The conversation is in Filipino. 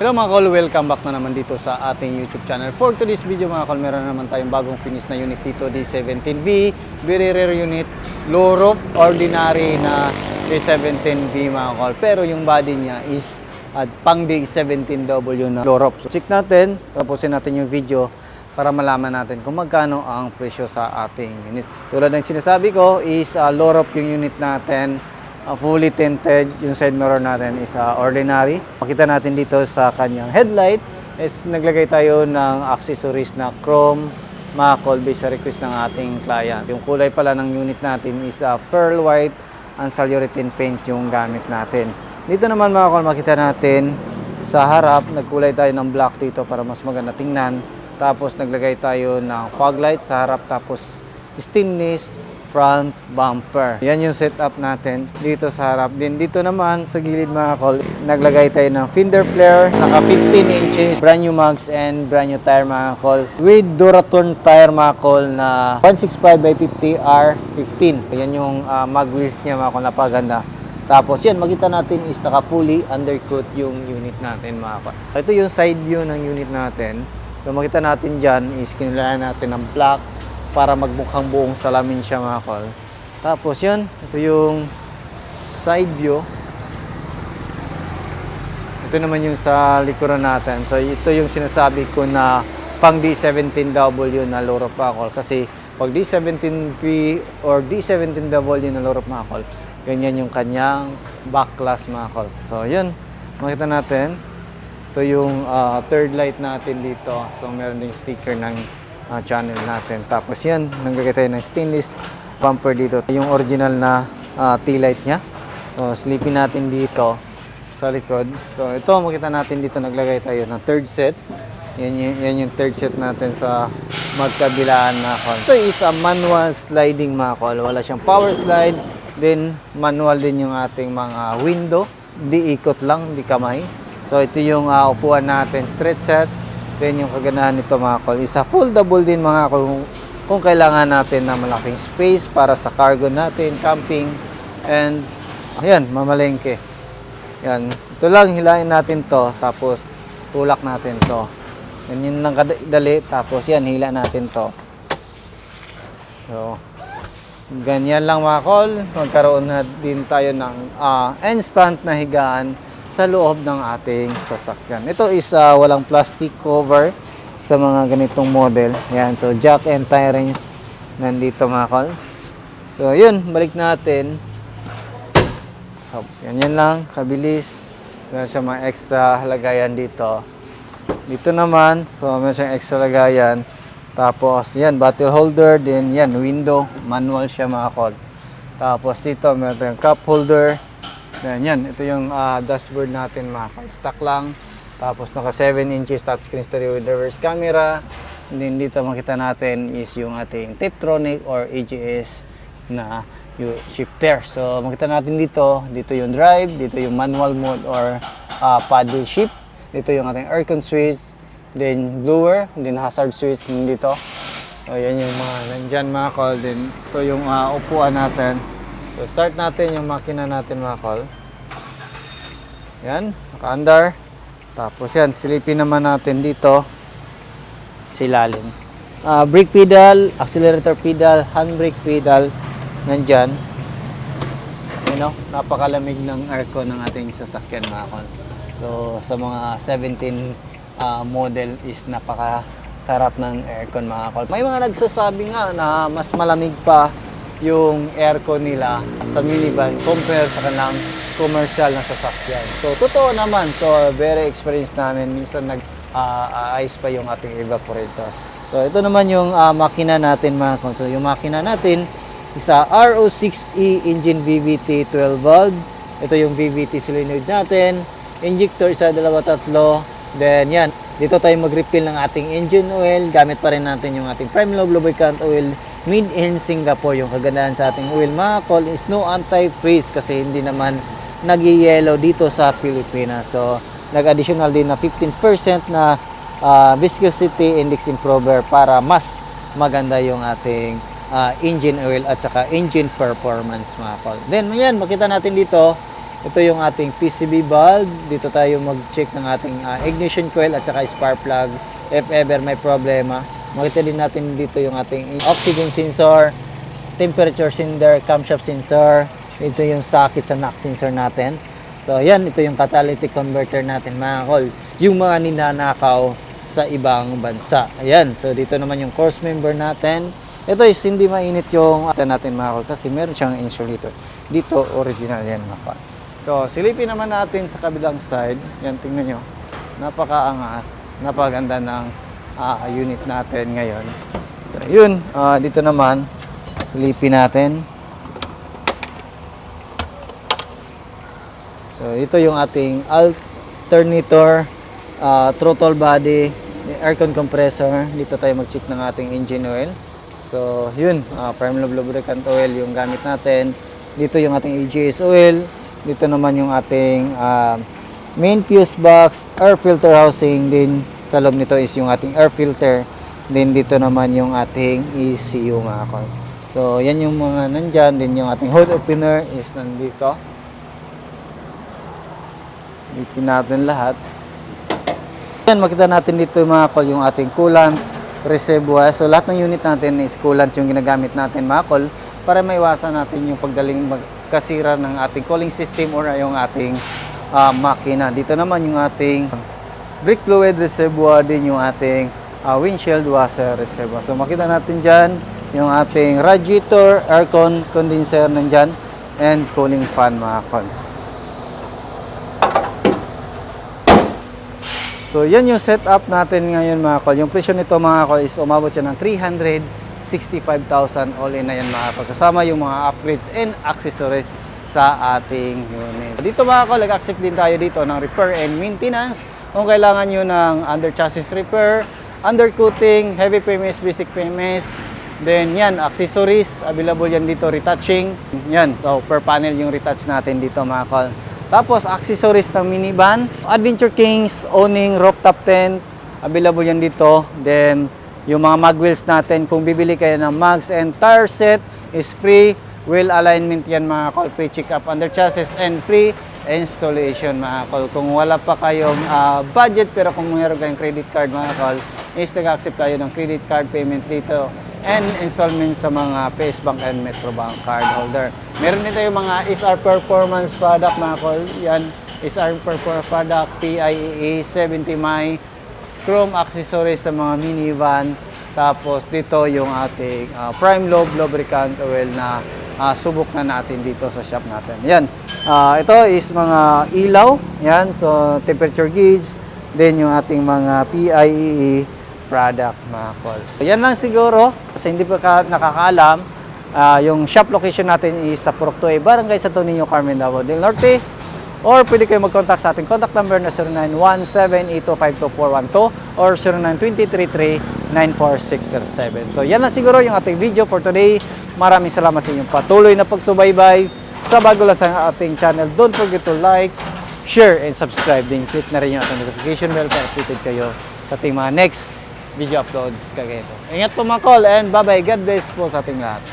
Hello mga kol, welcome back na naman dito sa ating YouTube channel. For today's video mga kol, meron naman tayong bagong finish na unit dito, D17V. Very rare unit, low roof, ordinary na D17V mga kol. Pero yung body niya is pang D17W na low roof. So check natin, tapusin natin yung video para malaman natin kung magkano ang presyo sa ating unit. Tulad ng sinasabi ko is low roof yung unit natin. Fully tinted, yung side mirror natin is ordinary. Makita natin dito sa kanyang headlight is naglagay tayo ng accessories na chrome, mga call based sa request ng ating client. Yung kulay pala ng unit natin is pearl white and polyurethane paint yung gamit natin. Dito naman mga call, makita natin sa harap, nagkulay tayo ng black dito para mas maganda tingnan. Tapos naglagay tayo ng fog light sa harap, tapos stainless front bumper. Yan yung setup natin dito sa harap. Din dito naman sa gilid mga kol, naglagay tayo ng fender flare, naka 15 inches, brand new mags and brand new tire mga kol. With Duraturn tire mga kol na 165/50 R15. Yan yung mag wheels niya mga kol, napaganda. Tapos yan, makita natin is naka fully undercoat yung unit natin mga kol. Ito yung side view ng unit natin. So makita natin dyan is kinulayan natin ng black para magmukhang buong salamin siya mga kol. Tapos yun, ito yung side view. Ito naman yung sa likuran natin. So ito yung sinasabi ko na pang D17W na low roof mga kol. Kasi pag D17V or D17W na low roof mga kol, ganyan yung kanyang backlash mga kol. So yun, makita natin. Ito yung third light natin dito. So meron ding sticker ng channel natin. Tapos yan, naglagay tayo ng stainless bumper dito. Yung original na taillight niya. So, slipin natin dito sa likod. So, ito, makita natin dito, naglagay tayo ng third set. Yan yung third set natin sa magkabilaan na kol. Ito is a manual sliding mga kol. Wala siyang power slide. Then, manual din yung ating mga window. Di ikot lang, di kamay. So, ito yung upuan natin, straight set. Then yung kaganahan nito mga kol, isa foldable din mga kol kung kailangan natin na malaking space para sa cargo natin, camping, and ayan, mamalengke. Yan, ito lang, hilain natin to, tapos tulak natin to. Yan lang kadali, tapos yan, hila natin to. So, ganyan lang mga kol, magkaroon na din tayo ng instant na higaan sa loob ng ating sasakyan. Ito is walang plastic cover sa mga ganitong model. Yan, so jack and tire rings nandito mga kol. So yun, balik natin. Tapos yan lang, kabilis. Meron siya mga extra lagayan dito. Dito naman, so meron siyang extra lagayan. Tapos yan, bottle holder, din yan, window, manual siya mga kol. Tapos dito, meron tayong cup holder. Yan, ito yung dashboard natin mga kol. Stock lang. Tapos naka 7 inches touchscreen stereo with reverse camera. And then dito makita natin is yung ating Tiptronic or AGS na yung shifter. So makita natin dito yung drive, dito yung manual mode or paddle shift. Dito yung ating aircon switch, then blower, then hazard switch dito. So yan yung mga nandyan mga kol. Then ito yung upuan natin. So, start natin yung makina natin mga kol. Yan, naka-under. Tapos yan, silipin naman natin dito sa ilalim. Brake pedal, accelerator pedal, handbrake pedal, nandyan. You know, napakalamig ng aircon ng ating sasakyan mga kol. So, sa mga 17 model is napakasarap ng aircon mga kol. May mga nagsasabi nga na mas malamig pa yung aircon nila sa minivan compare sa kanilang commercial na sasakyan. So, totoo naman. So, very experienced namin. Minsan nag-ice pa yung ating evaporator. So, ito naman yung makina natin mga kol. So, yung makina natin is RO6E engine VVT 12 valve. Ito yung VVT solenoid natin. Injector isa, dalawa, tatlo. Then, yan. Dito tayo mag-refill ng ating engine oil. Gamit pa rin natin yung ating prime lobe lubricant oil. Made in Singapore. Yung kagandahan sa ating oil mga kol is no anti-freeze kasi hindi naman nag-yellow dito sa Pilipinas. So, nag-additional din na 15% na viscosity index improver para mas maganda yung ating engine oil at saka engine performance mga kol. Then, yan, makita natin dito Ito yung ating PCB bulb. Dito tayo mag-check ng ating ignition coil at saka spark plug if ever may problema. Makita din natin dito yung ating oxygen sensor, temperature sensor, camshaft sensor. Ito yung socket sa knock sensor natin. So, yan. Ito yung catalytic converter natin, mga kol. Yung mga ninanakaw sa ibang bansa. Ayan. So, dito naman yung course member natin. Ito is hindi mainit yung natin, mga kol, kasi meron siyang insulator. Dito, original yan, mga kol. So, silipin naman natin sa kabilang side. Yan, tingnan nyo. Napakaangas. Napaganda ng unit natin ngayon. So, yun. Dito naman, silipin natin. So, ito yung ating alternator, throttle body, aircon compressor. Dito tayo mag-check ng ating engine oil. So, yun, prime lubricant oil yung gamit natin. Dito yung ating AGS oil. Dito naman yung ating main fuse box, air filter housing. Din sa loob nito is yung ating air filter. Then dito naman yung ating ECU, mga kol. So, yan yung mga nandyan. Then yung ating hood opener is nandito. Ipin natin lahat. Yan, makita natin dito, mga kol, yung ating coolant reservoir. So, lahat ng unit natin is coolant yung ginagamit natin, mga kol, para maiwasan natin yung pagdaling magkasira ng ating cooling system or yung ating makina. Dito naman yung ating brake fluid reservoir, din yung ating windshield washer reservoir. So, makita natin dyan yung ating radiator, aircon condenser nandyan, and cooling fan, mga kol. So, yan yung setup natin ngayon, mga kol. Yung presyo nito, mga kol, is umabot siya ng 365,000 all in na yan, mga kol. Kasama yung mga upgrades and accessories sa ating unit. Dito, mga kol, nag-accept din tayo dito ng repair and maintenance. Kung kailangan nyo ng under chassis repair, undercoating, heavy PMS, basic PMS, then yan, accessories, available yan dito, retouching. Yan, so per panel yung retouch natin dito, mga kol. Tapos, accessories ng minivan, Adventure Kings, owning rooftop tent, available yan dito. Then, yung mga mag wheels natin, kung bibili kayo ng mags and tire set, is free. Wheel alignment yan, mga kol, free check up under chassis, and free installation, mga kol. Kung wala pa kayong budget, pero kung mayroon kayong credit card, mga kol, is nag-accept tayo ng credit card payment dito and installment sa mga PS Bank and Metrobank card holder. Meron din tayo mga SR Performance product, mga kol. Yan, SR Performance product, PIEA 70 mi, chrome accessories sa mga minivan. Tapos dito yung ating prime lobe lubricant oil na subok na natin dito sa shop natin. Yan, ito is mga ilaw. Yan, so temperature gauge. Then yung ating mga PIEA product, mga kol. Yan lang siguro, kasi hindi pa nakakaalam, yung shop location natin is sa Purok 2A, Barangay Santo Niño, Carmen, Davao del Norte. Or pwede kayo mag-contact sa ating contact number na 0917-8252-412 or 0920-33-94607. So yan lang siguro yung ating video for today. Maraming salamat sa inyong patuloy na pagsubaybay. Sa bago lang sa ating channel, don't forget to like, share, and subscribe. Then click na rin yung ating notification bell para updated kayo sa ating mga next video uploads kagaya ito. Ingat po, mga kol, and bye-bye. God bless po sa ating lahat.